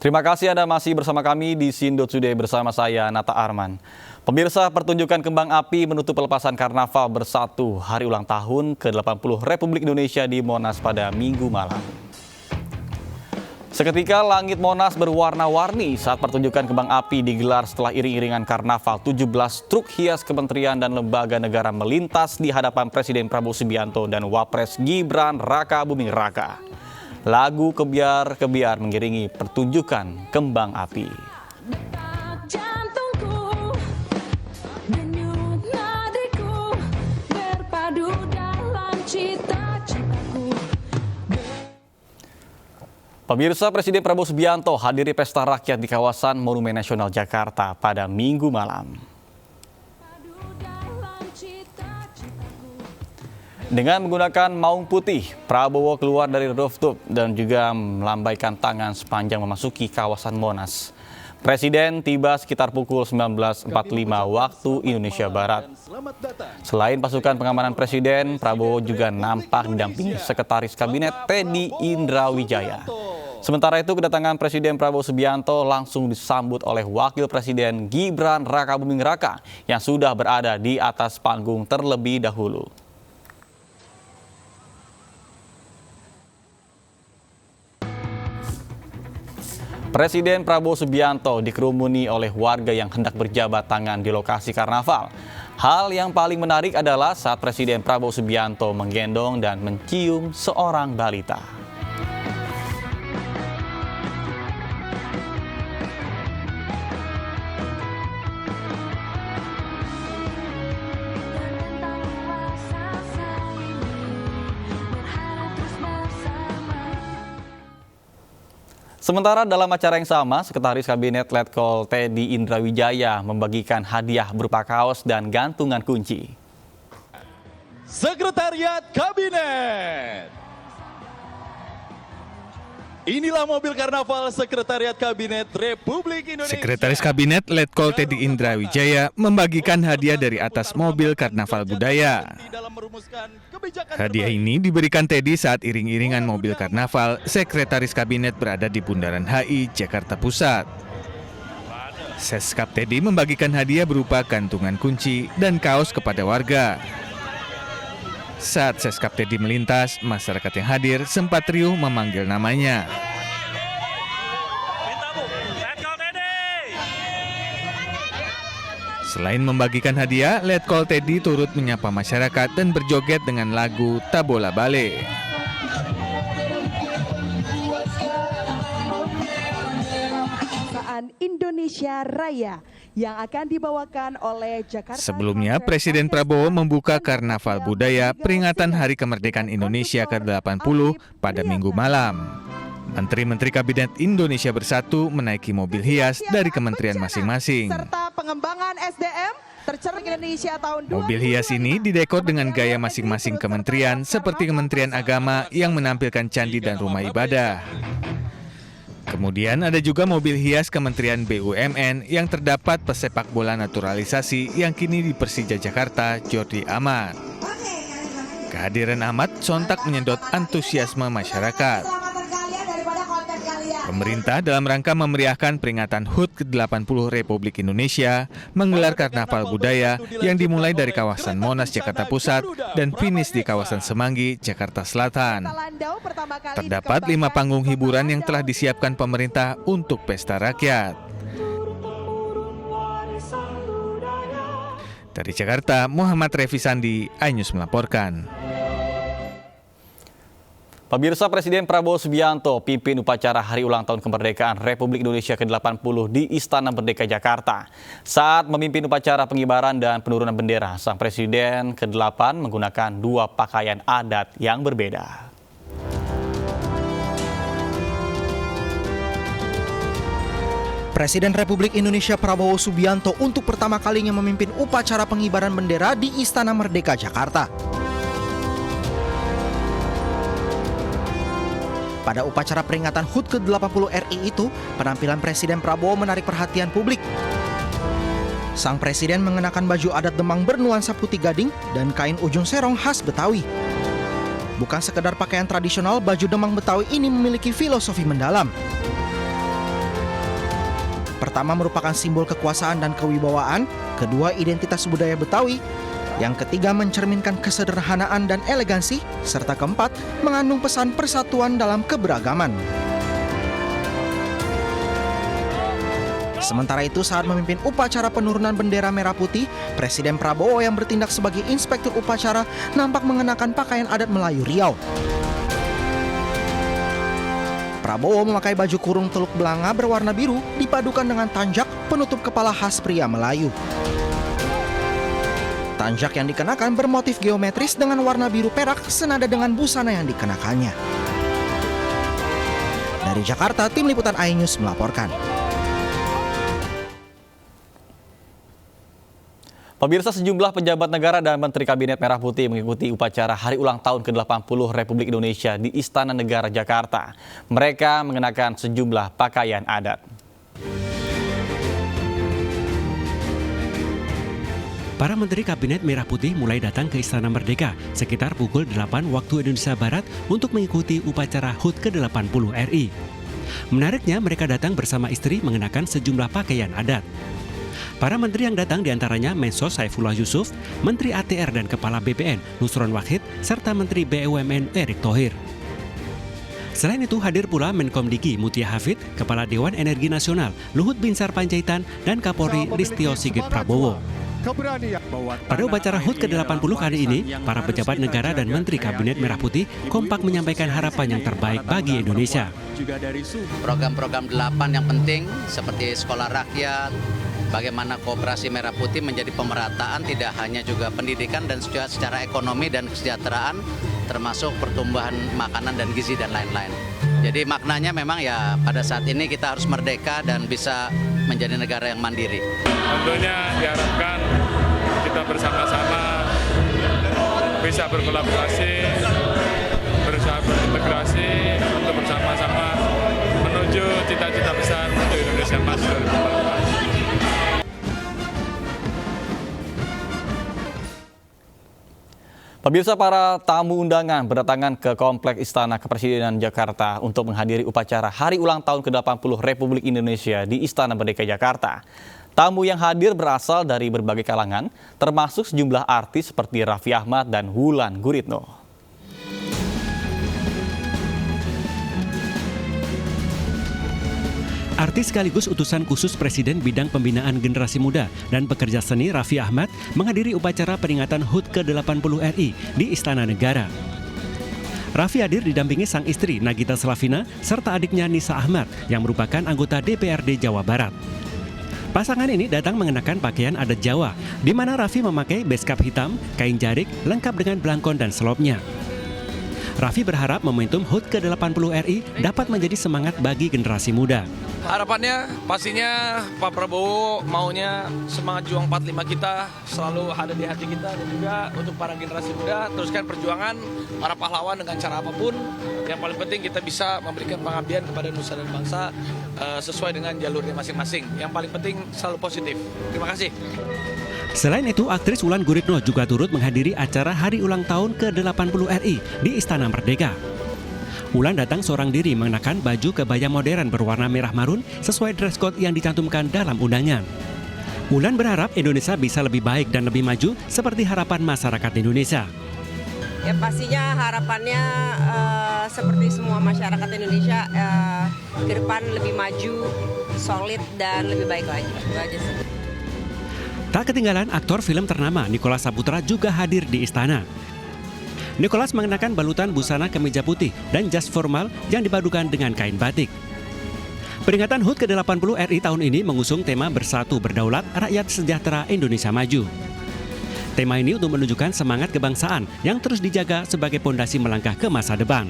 Terima kasih Anda masih bersama kami di Sindo Today bersama saya, Nata Arman. Pemirsa, pertunjukan kembang api menutup pelepasan Karnaval Bersatu Hari Ulang Tahun ke-80 Republik Indonesia di Monas pada Minggu malam. Seketika langit Monas berwarna-warni saat pertunjukan kembang api digelar setelah iring-iringan Karnaval 17 truk hias kementerian dan lembaga negara melintas di hadapan Presiden Prabowo Subianto dan Wapres Gibran Raka Buming Raka. Lagu Kebiar-Kebiar mengiringi pertunjukan kembang api. Pemirsa, Presiden Prabowo Subianto hadiri pesta rakyat di kawasan Monumen Nasional Jakarta pada Minggu malam. Dengan menggunakan maung putih, Prabowo keluar dari rooftop dan juga melambaikan tangan sepanjang memasuki kawasan Monas. Presiden tiba sekitar pukul 19.45 waktu Indonesia Barat. Selain pasukan pengamanan Presiden, Prabowo juga nampak didampingi Sekretaris Kabinet Teddy Indrawijaya. Sementara itu, kedatangan Presiden Prabowo Subianto langsung disambut oleh Wakil Presiden Gibran Raka Buming Raka yang sudah berada di atas panggung terlebih dahulu. Presiden Prabowo Subianto dikerumuni oleh warga yang hendak berjabat tangan di lokasi karnaval. Hal yang paling menarik adalah saat Presiden Prabowo Subianto menggendong dan mencium seorang balita. Sementara dalam acara yang sama, Sekretaris Kabinet Letkol Teddy Indrawijaya membagikan hadiah berupa kaos dan gantungan kunci. Sekretariat Kabinet. Inilah mobil karnaval Sekretariat Kabinet Republik Indonesia. Sekretaris Kabinet Letkol Teddy Indrawijaya membagikan hadiah dari atas mobil karnaval budaya. Hadiah ini diberikan Teddy saat iring-iringan mobil karnaval Sekretaris Kabinet berada di Bundaran HI, Jakarta Pusat. Seskap Teddy membagikan hadiah berupa gantungan kunci dan kaos kepada warga. Saat Seskap Teddy melintas, masyarakat yang hadir sempat riuh memanggil namanya. Selain membagikan hadiah, Letkol Teddy turut menyapa masyarakat dan berjoget dengan lagu Tabola Bale. Indonesia Raya yang akan dibawakan oleh Jakarta. Sebelumnya, Presiden Prabowo membuka Karnaval Budaya peringatan Hari Kemerdekaan Indonesia ke-80 pada Minggu malam. Menteri-menteri Kabinet Indonesia Bersatu menaiki mobil hias dari kementerian masing-masing. Serta pengembangan SDM tercermin Indonesia tahun 2020. Mobil hias ini didekor dengan gaya masing-masing kementerian seperti Kementerian Agama yang menampilkan candi dan rumah ibadah. Kemudian ada juga mobil hias Kementerian BUMN yang terdapat pesepak bola naturalisasi yang kini di Persija Jakarta, Jordi Amat. Kehadiran Amat sontak menyedot antusiasme masyarakat. Pemerintah dalam rangka memeriahkan peringatan HUT ke-80 Republik Indonesia menggelar Karnaval Budaya yang dimulai dari kawasan Monas, Jakarta Pusat dan finish di kawasan Semanggi, Jakarta Selatan. Terdapat 5 panggung hiburan yang telah disiapkan pemerintah untuk pesta rakyat. Dari Jakarta, Muhammad Revi Sandi, iNews melaporkan. Pemirsa, Presiden Prabowo Subianto pimpin upacara Hari Ulang Tahun Kemerdekaan Republik Indonesia ke-80 di Istana Merdeka Jakarta. Saat memimpin upacara pengibaran dan penurunan bendera, Sang Presiden ke-8 menggunakan 2 pakaian adat yang berbeda. Presiden Republik Indonesia Prabowo Subianto untuk pertama kalinya memimpin upacara pengibaran bendera di Istana Merdeka Jakarta. Pada upacara peringatan HUT ke-80 RI itu, penampilan Presiden Prabowo menarik perhatian publik. Sang Presiden mengenakan baju adat Demang bernuansa putih gading dan kain ujung serong khas Betawi. Bukan sekedar pakaian tradisional, baju Demang Betawi ini memiliki filosofi mendalam. Pertama merupakan simbol kekuasaan dan kewibawaan, kedua identitas budaya Betawi, yang ketiga mencerminkan kesederhanaan dan elegansi, serta keempat mengandung pesan persatuan dalam keberagaman. Sementara itu saat memimpin upacara penurunan bendera merah putih, Presiden Prabowo yang bertindak sebagai inspektur upacara nampak mengenakan pakaian adat Melayu Riau. Prabowo memakai baju kurung teluk belanga berwarna biru dipadukan dengan tanjak penutup kepala khas pria Melayu. Tanjak yang dikenakan bermotif geometris dengan warna biru perak senada dengan busana yang dikenakannya. Dari Jakarta, tim liputan iNews melaporkan. Pemirsa, sejumlah pejabat negara dan Menteri Kabinet Merah Putih mengikuti upacara Hari Ulang Tahun ke-80 Republik Indonesia di Istana Negara Jakarta. Mereka mengenakan sejumlah pakaian adat. Para Menteri Kabinet Merah Putih mulai datang ke Istana Merdeka sekitar pukul 8 waktu Indonesia Barat untuk mengikuti upacara HUT ke-80 RI. Menariknya, mereka datang bersama istri mengenakan sejumlah pakaian adat. Para menteri yang datang diantaranya Mensos Saifullah Yusuf, Menteri ATR dan Kepala BPN Nusron Wahid, serta Menteri BUMN Erick Thohir. Selain itu hadir pula Menkom Diki Mutia Hafid, Kepala Dewan Energi Nasional Luhut Binsar Panjaitan, dan Kapolri Listio Sigit Prabowo. Pada upacara HUT ke-80 kali ini, para pejabat negara dan Menteri Kabinet Merah Putih kompak menyampaikan harapan yang terbaik bagi Indonesia. Program-program 8 yang penting seperti sekolah rakyat, bagaimana Koperasi Merah Putih menjadi pemerataan tidak hanya juga pendidikan dan juga secara ekonomi dan kesejahteraan, termasuk pertumbuhan makanan dan gizi dan lain-lain. Jadi maknanya memang ya pada saat ini kita harus merdeka dan bisa menjadi negara yang mandiri. Tentunya diharapkan kita bersama-sama bisa berkolaborasi, berusaha berintegrasi untuk bersama-sama menuju cita-cita besar untuk Indonesia Emas 2045. Pemirsa, para tamu undangan berdatangan ke Kompleks Istana Kepresidenan Jakarta untuk menghadiri upacara Hari Ulang Tahun ke-80 Republik Indonesia di Istana Merdeka Jakarta. Tamu yang hadir berasal dari berbagai kalangan, termasuk sejumlah artis seperti Raffi Ahmad dan Wulan Guritno. Artis sekaligus utusan khusus Presiden bidang pembinaan generasi muda dan pekerja seni Raffi Ahmad menghadiri upacara peringatan HUT ke-80 RI di Istana Negara. Raffi hadir didampingi sang istri Nagita Slavina serta adiknya Nisa Ahmad yang merupakan anggota DPRD Jawa Barat. Pasangan ini datang mengenakan pakaian adat Jawa, di mana Raffi memakai beskap hitam, kain jarik, lengkap dengan belangkon dan selopnya. Raffi berharap momentum HUT ke-80 RI dapat menjadi semangat bagi generasi muda. Harapannya pastinya Pak Prabowo maunya semangat juang 45 kita selalu ada di hati kita, dan juga untuk para generasi muda teruskan perjuangan para pahlawan dengan cara apapun. Yang paling penting kita bisa memberikan pengabdian kepada nusa dan bangsa sesuai dengan jalurnya masing-masing. Yang paling penting selalu positif. Terima kasih. Selain itu, aktris Wulan Guritno juga turut menghadiri acara Hari Ulang Tahun ke-80 RI di Istana Merdeka. Wulan datang seorang diri mengenakan baju kebaya modern berwarna merah marun sesuai dress code yang dicantumkan dalam undangan. Wulan berharap Indonesia bisa lebih baik dan lebih maju seperti harapan masyarakat Indonesia. Ya pastinya harapannya seperti semua masyarakat Indonesia ke depan lebih maju, solid dan lebih baik lagi. Itu aja sih. Tak ketinggalan, aktor film ternama Nicholas Saputra juga hadir di istana. Nicholas mengenakan balutan busana kemeja putih dan jas formal yang dipadukan dengan kain batik. Peringatan HUT ke-80 RI tahun ini mengusung tema Bersatu Berdaulat Rakyat Sejahtera Indonesia Maju. Tema ini untuk menunjukkan semangat kebangsaan yang terus dijaga sebagai pondasi melangkah ke masa depan.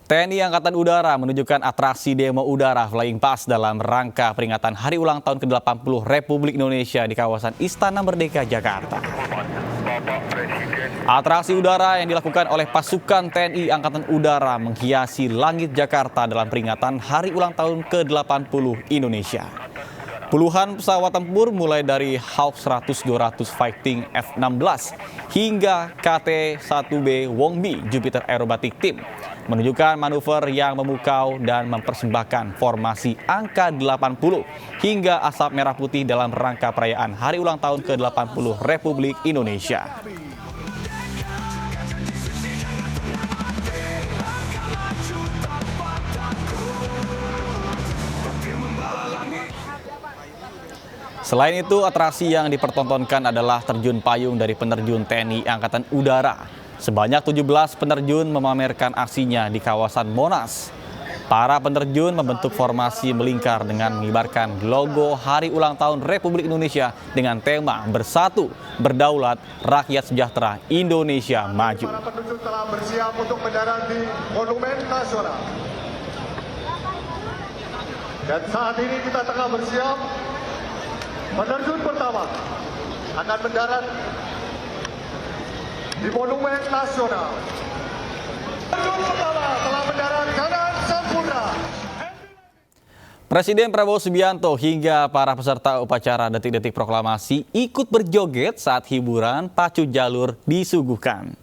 TNI Angkatan Udara menunjukkan atraksi demo udara Flying Pass dalam rangka peringatan Hari Ulang Tahun ke-80 Republik Indonesia di kawasan Istana Merdeka, Jakarta. Atraksi udara yang dilakukan oleh pasukan TNI Angkatan Udara menghiasi langit Jakarta dalam peringatan Hari Ulang Tahun ke-80 Indonesia. Puluhan pesawat tempur mulai dari Hawk 100-200 Fighting F-16 hingga KT-1B Wongbi Jupiter Aerobatic Team menunjukkan manuver yang memukau dan mempersembahkan formasi angka 80 hingga asap merah putih dalam rangka perayaan Hari Ulang Tahun ke-80 Republik Indonesia. Selain itu, atraksi yang dipertontonkan adalah terjun payung dari penerjun TNI Angkatan Udara. Sebanyak 17 penerjun memamerkan aksinya di kawasan Monas. Para penerjun membentuk formasi melingkar dengan mengibarkan logo Hari Ulang Tahun Republik Indonesia dengan tema Bersatu, Berdaulat, Rakyat Sejahtera, Indonesia Maju. Para penerjun telah bersiap untuk mendarat di Monumen Nasional. Dan saat ini kita tengah bersiap. Penerjun pertama akan mendarat di Monumen Nasional. Penerjun pertama telah mendarat kanan sempurna. Presiden Prabowo Subianto hingga para peserta upacara detik-detik proklamasi ikut berjoget saat hiburan pacu jalur disuguhkan.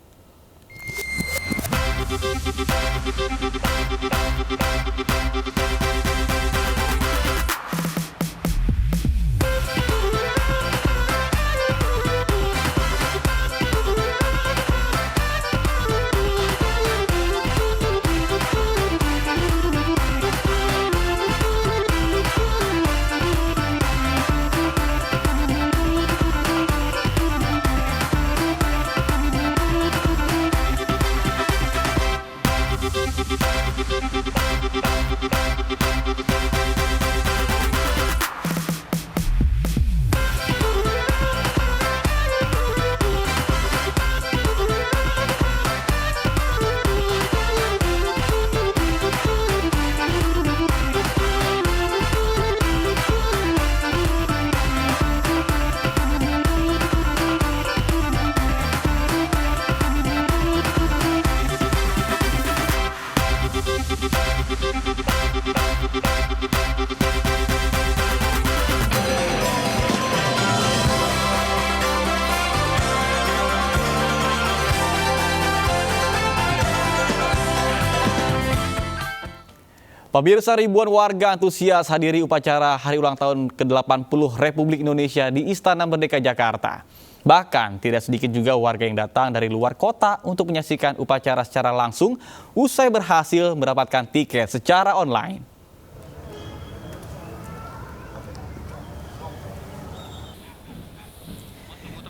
Pemirsa, ribuan warga antusias hadiri upacara Hari Ulang Tahun ke-80 Republik Indonesia di Istana Merdeka Jakarta. Bahkan tidak sedikit juga warga yang datang dari luar kota untuk menyaksikan upacara secara langsung usai berhasil mendapatkan tiket secara online.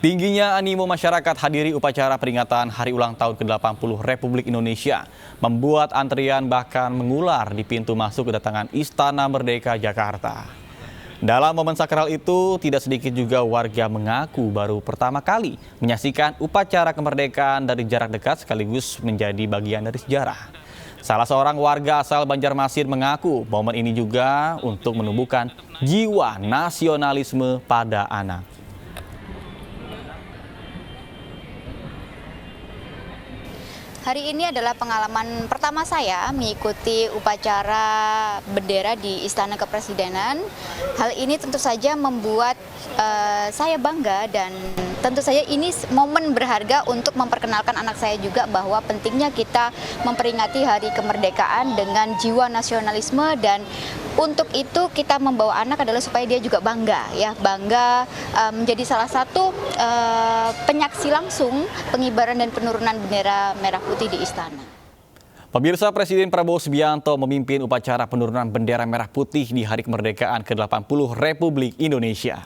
Tingginya animo masyarakat hadiri upacara peringatan Hari Ulang Tahun ke-80 Republik Indonesia membuat antrian bahkan mengular di pintu masuk kedatangan Istana Merdeka Jakarta. Dalam momen sakral itu, tidak sedikit juga warga mengaku baru pertama kali menyaksikan upacara kemerdekaan dari jarak dekat sekaligus menjadi bagian dari sejarah. Salah seorang warga asal Banjarmasin mengaku momen ini juga untuk menumbuhkan jiwa nasionalisme pada anak. Hari ini adalah pengalaman pertama saya mengikuti upacara bendera di Istana Kepresidenan. Hal ini tentu saja membuat saya bangga dan tentu saja ini momen berharga untuk memperkenalkan anak saya juga bahwa pentingnya kita memperingati Hari Kemerdekaan dengan jiwa nasionalisme, dan untuk itu kita membawa anak adalah supaya dia juga bangga, bangga menjadi salah satu penyaksi langsung pengibaran dan penurunan bendera merah putih di istana. Pemirsa, Presiden Prabowo Subianto memimpin upacara penurunan bendera merah putih di Hari Kemerdekaan ke-80 Republik Indonesia.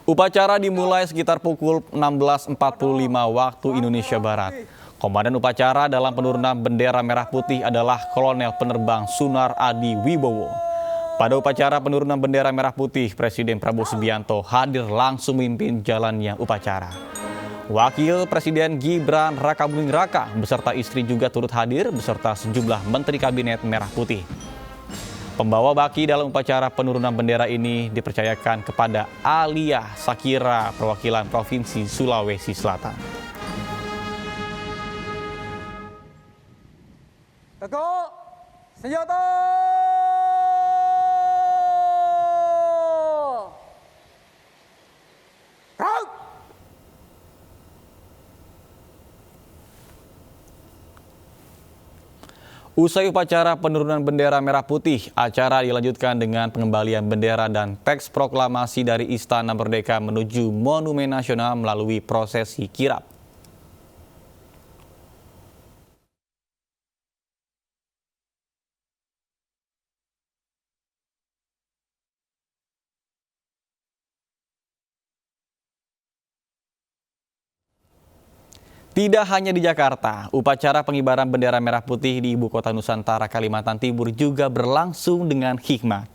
Upacara dimulai sekitar pukul 16.45 waktu Indonesia Barat. Komandan upacara dalam penurunan bendera merah putih adalah Kolonel Penerbang Sunar Adi Wibowo. Pada upacara penurunan bendera merah putih, Presiden Prabowo Subianto hadir langsung memimpin jalannya upacara. Wakil Presiden Gibran Rakabuming Raka beserta istri juga turut hadir beserta sejumlah Menteri Kabinet Merah Putih. Pembawa baki dalam upacara penurunan bendera ini dipercayakan kepada Alia Sakira, perwakilan Provinsi Sulawesi Selatan. Teguh, Senjata! Perang! Usai upacara penurunan bendera merah putih, acara dilanjutkan dengan pengembalian bendera dan teks proklamasi dari Istana Merdeka menuju Monumen Nasional melalui prosesi kirap. Tidak hanya di Jakarta, upacara pengibaran bendera merah putih di Ibu Kota Nusantara Kalimantan Timur juga berlangsung dengan hikmat.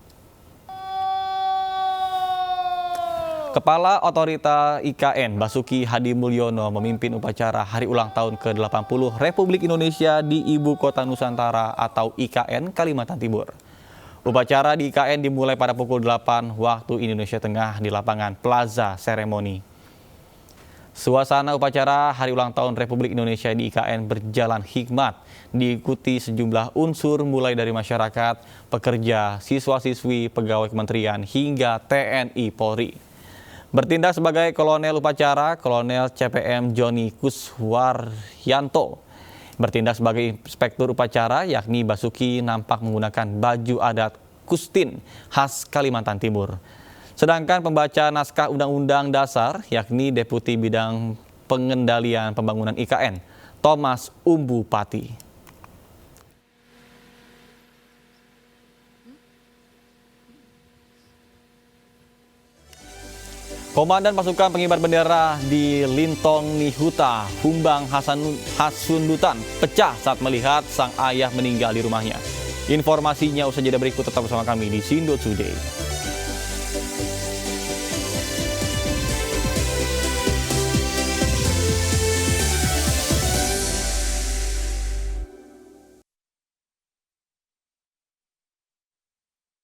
Kepala Otorita IKN Basuki Hadi Mulyono memimpin upacara Hari Ulang Tahun ke-80 Republik Indonesia di Ibu Kota Nusantara atau IKN Kalimantan Timur. Upacara di IKN dimulai pada pukul 8 waktu Indonesia Tengah di lapangan Plaza Seremoni. Suasana upacara Hari Ulang Tahun Republik Indonesia di IKN berjalan hikmat, diikuti sejumlah unsur mulai dari masyarakat, pekerja, siswa-siswi, pegawai kementerian, hingga TNI Polri. Bertindak sebagai kolonel upacara, Kolonel CPM Joni Kuswaryanto. Bertindak sebagai inspektur upacara, yakni Basuki nampak menggunakan baju adat Kustin khas Kalimantan Timur. Sedangkan pembaca naskah Undang-Undang Dasar, yakni Deputi Bidang Pengendalian Pembangunan IKN, Thomas Umbu Pati. Komandan Pasukan Pengibar Bendera di Lintong Nihuta, Humbang Hasundutan, pecah saat melihat sang ayah meninggal di rumahnya. Informasinya usai jeda berikut, tetap bersama kami di Sindo Today.